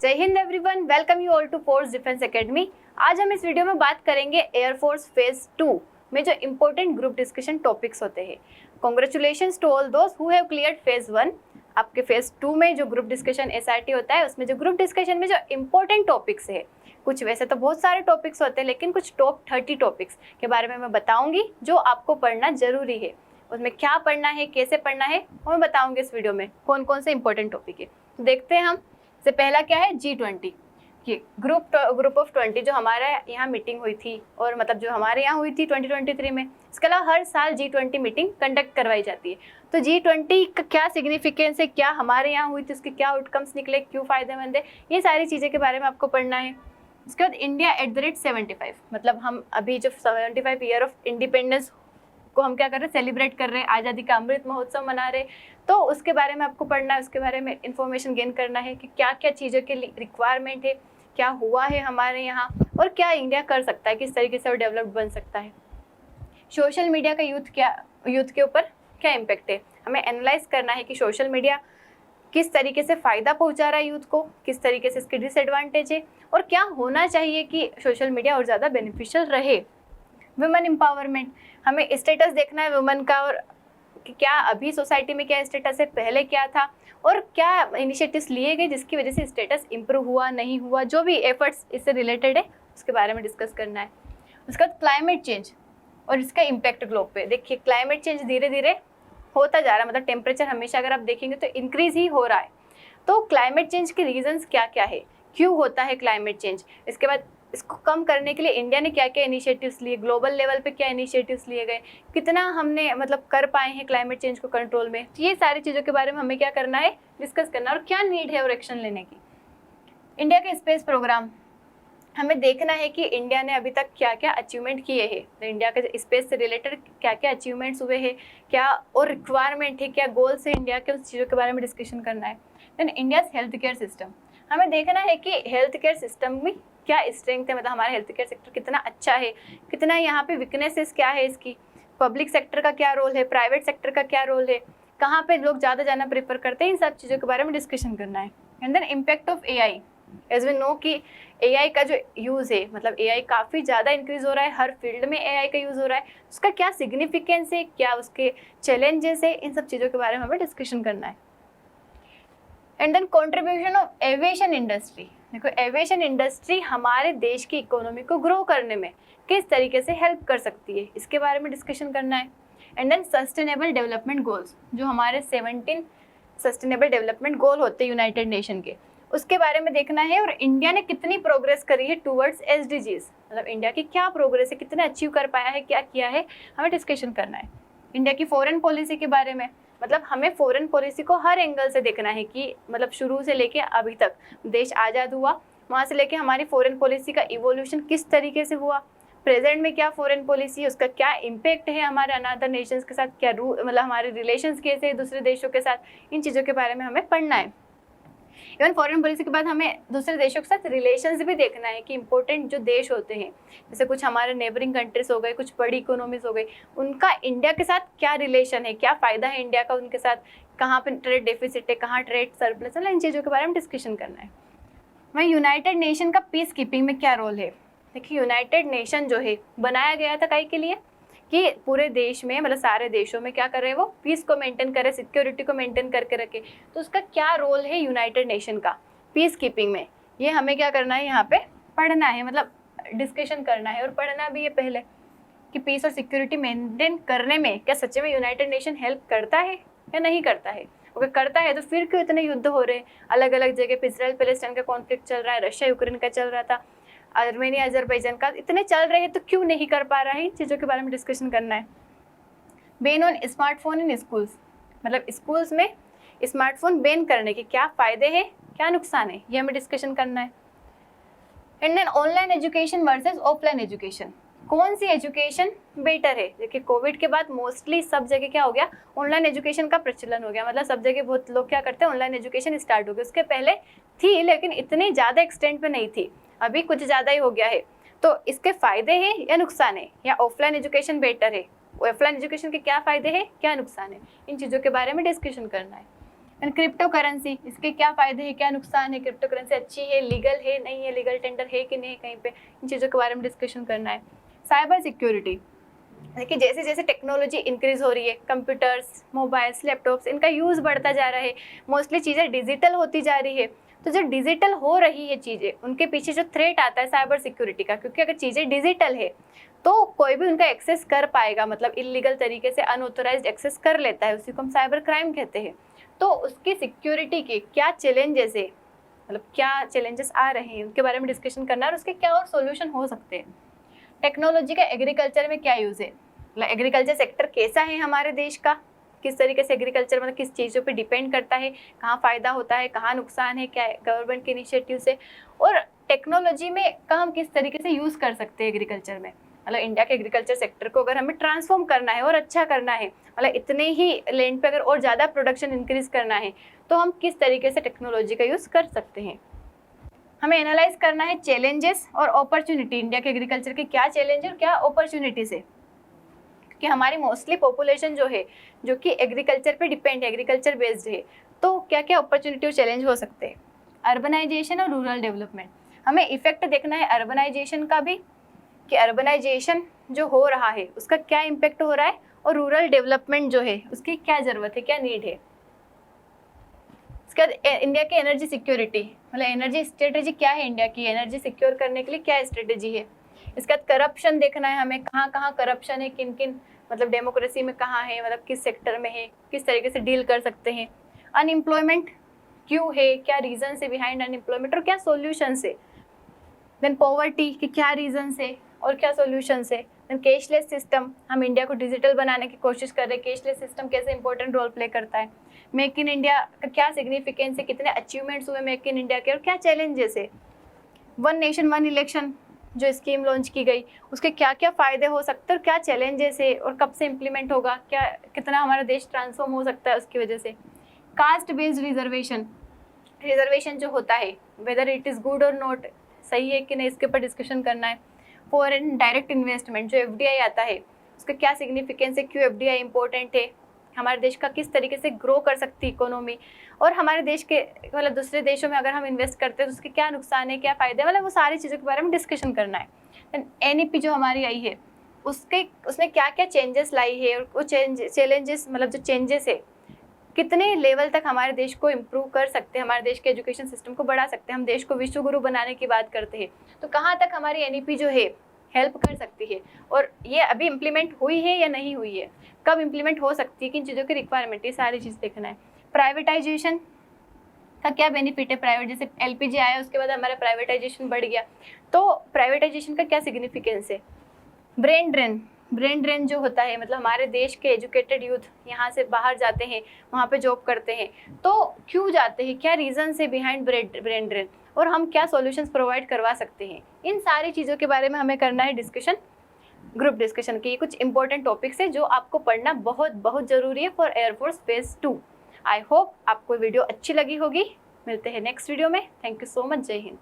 जय Hind everyone, welcome you all to force defence academy. आज हम इस वीडियो में बात करेंगे एयरफोर्स फेज 2 में जो इंपॉर्टेंट ग्रुप डिस्कशन टॉपिक्स होते हैं। कॉन्ग्रेचुलेशंस टू ऑल दोस्त हु हैव क्लियर्ड फेज 1। आपके फेज 2 में जो ग्रुप डिस्कशन एसआरटी होता है उसमें जो ग्रुप डिस्कशन में जो इंपॉर्टेंट टॉपिक्स है, कुछ वैसे तो बहुत सारे टॉपिक्स होते हैं लेकिन कुछ टॉप 30 टॉपिक्स के बारे में मैं बताऊंगी जो आपको पढ़ना जरूरी है। उसमें क्या पढ़ना है, कैसे पढ़ना है, वो मैं बताऊंगी इस वीडियो में कौन कौन से इंपॉर्टेंट टॉपिक है। देखते हैं हम। से पहला क्या है, G20 ये ग्रुप ऑफ 20 जो हमारे यहाँ मीटिंग हुई थी और मतलब जो हमारे यहाँ हुई थी 2023 में। इसके अलावा हर साल G20 मीटिंग कंडक्ट करवाई जाती है। तो G20 का क्या सिग्निफिकेंस है, क्या हमारे यहाँ हुई थी, उसके क्या आउटकम्स निकले, क्यों फायदेमंद है, ये सारी चीज़ें के बारे में आपको पढ़ना है। उसके बाद इंडिया एट द रेट 75, मतलब हम अभी जो 75 ईयर ऑफ इंडिपेंडेंस को हम क्या कर रहे हैं, सेलिब्रेट कर रहे हैं, आज़ादी का अमृत महोत्सव मना रहे हैं। तो उसके बारे में आपको पढ़ना है, उसके बारे में इंफॉर्मेशन गेन करना है कि क्या क्या चीज़ों के लिए रिक्वायरमेंट है, क्या हुआ है हमारे यहाँ और क्या इंडिया कर सकता है, किस तरीके से वो डेवलप्ड बन सकता है। सोशल मीडिया का यूथ के ऊपर क्या इम्पेक्ट है, हमें एनालाइज करना है कि सोशल मीडिया किस तरीके से फ़ायदा पहुंचा रहा है यूथ को, किस तरीके से इसके डिसएडवांटेज है और क्या होना चाहिए कि सोशल मीडिया और ज़्यादा बेनिफिशियल रहे। वुमेन एम्पावरमेंट, हमें स्टेटस देखना है वुमेन का और कि क्या अभी सोसाइटी में क्या स्टेटस है, पहले क्या था और क्या इनिशिएटिव्स लिए गए जिसकी वजह से स्टेटस इंप्रूव हुआ, नहीं हुआ, जो भी एफर्ट्स इससे रिलेटेड है उसके बारे में डिस्कस करना है। उसके बाद क्लाइमेट चेंज और इसका इम्पैक्ट ग्लोब पे। देखिए क्लाइमेट चेंज धीरे धीरे होता जा रहा है, मतलब टेम्परेचर हमेशा अगर आप देखेंगे तो इंक्रीज ही हो रहा है। तो क्लाइमेट चेंज के रीजंस क्या क्या है, क्यों होता है क्लाइमेट चेंज, इसके बाद इसको कम करने के लिए इंडिया ने क्या क्या इनिशिएटिव्स लिए, ग्लोबल लेवल पे क्या इनिशिएटिव्स लिए गए, कितना हमने मतलब कर पाए हैं क्लाइमेट चेंज को कंट्रोल में। ये सारी चीज़ों के बारे में हमें क्या करना है, डिस्कस करना और क्या नीड है और एक्शन लेने की। इंडिया के स्पेस प्रोग्राम, हमें देखना है कि इंडिया ने अभी तक क्या क्या अचीवमेंट किए हैं, तो इंडिया के स्पेस से रिलेटेड क्या क्या अचीवमेंट्स हुए हैं, क्या और रिक्वायरमेंट है, क्या गोल्स है इंडिया के, उस चीज़ों के बारे में डिस्कशन करना है। Then India's health care system, हमें देखना है कि हेल्थ केयर सिस्टम में क्या स्ट्रेंथ है, मतलब हमारा हेल्थ केयर सेक्टर कितना अच्छा है, कितना यहाँ पे वीकनेसेस क्या है इसकी, पब्लिक सेक्टर का क्या रोल है, प्राइवेट सेक्टर का क्या रोल है, कहाँ पे लोग ज़्यादा जाना प्रेफर करते हैं, इन सब चीज़ों के बारे में डिस्कशन करना है। And then impact of AI, as we know कि AI का जो यूज़ है, मतलब AI काफ़ी ज़्यादा इंक्रीज हो रहा है, हर फील्ड में AI का यूज़ हो रहा है, उसका क्या सिग्निफिकेंस है, क्या उसके चैलेंजेस है, इन सब चीज़ों के बारे में हमें डिस्कशन करना है। And then contribution of aviation industry, देखो एविएशन इंडस्ट्री हमारे देश की इकोनॉमी को ग्रो करने में किस तरीके से हेल्प कर सकती है, इसके बारे में डिस्कशन करना है। And then sustainable development goals, जो हमारे 17 सस्टेनेबल डेवलपमेंट गोल होते हैं यूनाइटेड नेशन के, उसके बारे में देखना है और इंडिया ने कितनी प्रोग्रेस करी है टूवर्ड्स SDGs, मतलब इंडिया की क्या प्रोग्रेस है, कितना अचीव कर पाया है, क्या किया है, हमें डिस्कशन करना है। इंडिया की फॉरेन पॉलिसी के बारे में, मतलब हमें फॉरेन पॉलिसी को हर एंगल से देखना है कि मतलब शुरू से लेके अभी तक देश आज़ाद हुआ, वहाँ से लेके हमारी फॉरेन पॉलिसी का इवोल्यूशन किस तरीके से हुआ, प्रेजेंट में क्या फॉरेन पॉलिसी है, उसका क्या इम्पैक्ट है हमारे अनदर नेशंस के साथ, क्या मतलब हमारे रिलेशंस कैसे है दूसरे देशों के साथ, इन चीज़ों के बारे में हमें पढ़ना है। इवन फॉरेन पॉलिसी के बाद हमें दूसरे देशों के साथ रिलेशंस भी देखना है कि इंपॉर्टेंट जो देश होते हैं, जैसे कुछ हमारे नेबरिंग कंट्रीज हो गए, कुछ बड़ी इकोनॉमीज हो गई, उनका इंडिया के साथ क्या रिलेशन है, क्या फ़ायदा है इंडिया का उनके साथ, कहाँ पे ट्रेड डेफिसिट है, कहाँ ट्रेड सरप्लस है, इन चीज़ों के बारे में डिस्कशन करना है। वहीं यूनाइटेड नेशन का पीस कीपिंग में क्या रोल है। देखिए यूनाइटेड नेशन जो है बनाया गया था काहे के लिए, कि पूरे देश में मतलब सारे देशों में क्या कर रहे हैं, वो पीस को मेंटेन करे, सिक्योरिटी को मेंटेन करके रखे। तो उसका क्या रोल है यूनाइटेड नेशन का पीस कीपिंग में, ये हमें क्या करना है, यहाँ पे पढ़ना है, मतलब डिस्कशन करना है और पढ़ना भी है पहले कि पीस और सिक्योरिटी मेंटेन करने में क्या सच्चे में यूनाइटेड नेशन हेल्प करता है या नहीं करता है। अगर करता है तो फिर क्यों इतने युद्ध हो रहे हैं अलग अलग जगह पे, इसराइल पैलेस्टाइन का कॉन्फ्लिक्ट चल रहा है, रशिया यूक्रेन का चल रहा था, आर्मेनिया अजरबैजान का, इतने चल रहे हैं तो क्यों नहीं कर पा रहा है, इन चीज़ों के बारे में डिस्कशन करना है। Ban on smartphone in schools, मतलब स्कूल्स में स्मार्टफोन बैन करने के क्या फ़ायदे हैं, क्या नुकसान है, ये हमें डिस्कशन करना है। And then online education versus offline education, कौन सी एजुकेशन बेटर है। देखिए कोविड के बाद मोस्टली सब जगह क्या हो गया, ऑनलाइन एजुकेशन का प्रचलन हो गया, मतलब सब जगह बहुत लोग क्या करते हैं, ऑनलाइन एजुकेशन स्टार्ट हो गई। उसके पहले थी लेकिन इतनी ज़्यादा एक्सटेंट पे नहीं थी, अभी कुछ ज़्यादा ही हो गया है। तो इसके फ़ायदे हैं या नुकसान है, या ऑफलाइन एजुकेशन बेटर है, ऑफलाइन एजुकेशन के क्या फ़ायदे हैं क्या नुकसान है, इन चीज़ों के बारे में डिस्कशन करना है। एंड क्रिप्टो करेंसी, इसके क्या फायदे हैं, क्या नुकसान है, क्रिप्टो करेंसी अच्छी है, लीगल है, नहीं है, लीगल टेंडर है कि नहीं कहीं पे, इन चीज़ों के बारे में डिस्कशन करना है। साइबर सिक्योरिटी, देखिए जैसे जैसे टेक्नोलॉजी इंक्रीज हो रही है, कंप्यूटर्स, मोबाइल्स, लैपटॉप्स, इनका यूज़ बढ़ता जा रहा है, मोस्टली चीज़ें डिजिटल होती जा रही है। तो जो डिजिटल हो रही है चीज़ें, उनके पीछे जो थ्रेट आता है साइबर सिक्योरिटी का, क्योंकि अगर चीज़ें डिजिटल है तो कोई भी उनका एक्सेस कर पाएगा, मतलब इलीगल तरीके से अनऑथोराइज्ड एक्सेस कर लेता है, उसी को हम साइबर क्राइम कहते हैं। तो उसकी सिक्योरिटी के क्या चैलेंजेस है, मतलब क्या चैलेंजेस आ रहे हैं, उनके बारे में डिस्कशन करना है और उसके क्या और सोल्यूशन हो सकते हैं। टेक्नोलॉजी का एग्रीकल्चर में क्या यूज़ है, मतलब एग्रीकल्चर सेक्टर कैसा है हमारे देश का, किस तरीके से एग्रीकल्चर मतलब किस चीज़ों पे डिपेंड करता है, कहाँ फ़ायदा होता है, कहाँ नुकसान है, क्या गवर्नमेंट के इनिशिएटिव से, और टेक्नोलॉजी में का हम किस तरीके से यूज़ कर सकते हैं एग्रीकल्चर में। मतलब इंडिया के एग्रीकल्चर सेक्टर को अगर हमें ट्रांसफॉर्म करना है और अच्छा करना है, मतलब इतने ही लैंड पे अगर और ज़्यादा प्रोडक्शन इंक्रीज करना है, तो हम किस तरीके से टेक्नोलॉजी का यूज़ कर सकते हैं। हमें एनालाइज करना है चैलेंजेस और अपॉर्चुनिटी, इंडिया के एग्रीकल्चर के क्या चैलेंज और क्या अपॉर्चुनिटीज है, कि हमारी मोस्टली पॉपुलेशन जो है जो कि एग्रीकल्चर पे डिपेंड है, एग्रीकल्चर बेस्ड है, तो क्या क्या अपॉर्चुनिटी और चैलेंज हो सकते हैं। अर्बनाइजेशन और रूरल डेवलपमेंट, हमें इफेक्ट देखना है अर्बनाइजेशन का भी, कि अर्बनाइजेशन जो हो रहा है उसका क्या इम्पेक्ट हो रहा है, और रूरल डेवलपमेंट जो है उसकी क्या ज़रूरत है, क्या नीड है। इसके बाद इंडिया की एनर्जी सिक्योरिटी, मतलब एनर्जी स्ट्रेटेजी क्या है, इंडिया की एनर्जी सिक्योर करने के लिए क्या स्ट्रेटेजी है। इसके बाद करप्शन देखना है हमें, कहाँ कहाँ करप्शन है, किन किन मतलब डेमोक्रेसी में कहाँ है, मतलब किस सेक्टर में है, किस तरीके से डील कर सकते हैं। अनएम्प्लॉयमेंट क्यों है, क्या रीजन है बिहाइंड अनएम्प्लॉयमेंट और क्या सोल्यूशन है। देन पॉवर्टी के क्या रीजन है और क्या सोल्यूशन है। देन कैशलेस सिस्टम, हम इंडिया को डिजिटल बनाने की कोशिश कर रहे हैं, कैशलेस सिस्टम कैसे इंपॉर्टेंट रोल प्ले करता है। मेक इन इंडिया का क्या सिग्निफिकेंस है, कितने अचीवमेंट्स हुए मेक इन इंडिया के और क्या चैलेंजेस है। वन नेशन वन इलेक्शन जो स्कीम लॉन्च की गई, उसके क्या क्या फ़ायदे हो सकते हैं और क्या चैलेंजेस है, और कब से इम्प्लीमेंट होगा, क्या कितना हमारा देश ट्रांसफॉर्म हो सकता है उसकी वजह से। कास्ट बेस्ड रिजर्वेशन, रिजर्वेशन जो होता है वेदर इट इज़ गुड और नॉट, सही है कि नहीं, इसके ऊपर डिस्कशन करना है। फॉरेन डायरेक्ट इन्वेस्टमेंट जो FDI आता है, उसका क्या सिग्निफिकेंस है, क्यों FDI इंपॉर्टेंट है, हमारे देश का किस तरीके से ग्रो कर सकती है इकोनॉमी, और हमारे देश के मतलब दूसरे देशों में अगर हम इन्वेस्ट करते हैं तो उसके क्या नुकसान है, क्या फ़ायदे, मतलब वो सारी चीज़ों के बारे में डिस्कशन करना है। देन NEP जो हमारी आई है उसने क्या क्या चेंजेस लाई है, और वो चैलेंजेस मतलब जो चेंजेस है कितने लेवल तक हमारे देश को इम्प्रूव कर सकते हैं, हमारे देश के एजुकेशन सिस्टम को बढ़ा सकते हैं, हम देश को विश्व गुरु बनाने की बात करते हैं, तो कहाँ तक हमारी NEP जो है हेल्प कर सकती है, और ये अभी इम्प्लीमेंट हुई है या नहीं हुई है, कब इम्प्लीमेंट हो सकती है, किन चीज़ों की रिक्वायरमेंट, ये सारी चीज़ देखना है। प्राइवेटाइजेशन का क्या बेनिफिट है, प्राइवेट जैसे LPG आया उसके बाद हमारा प्राइवेटाइजेशन बढ़ गया, तो प्राइवेटाइजेशन का क्या सिग्निफिकेंस है। ब्रेन ड्रेन जो होता है, मतलब हमारे देश के एजुकेटेड यूथ यहाँ से बाहर जाते हैं, वहाँ पे जॉब करते हैं, तो क्यों जाते हैं, क्या रीज़न है बिहाइंड ब्रेन ड्रेन, और हम क्या सॉल्यूशंस प्रोवाइड करवा सकते हैं। इन सारी चीज़ों के बारे में हमें करना है डिस्कशन, ग्रुप डिस्कशन की। कुछ इंपॉर्टेंट टॉपिक्स है जो आपको पढ़ना बहुत बहुत ज़रूरी है for air force phase 2। I hope आपको वीडियो अच्छी लगी होगी। मिलते हैं नेक्स्ट वीडियो में। Thank you so much. जय हिंद।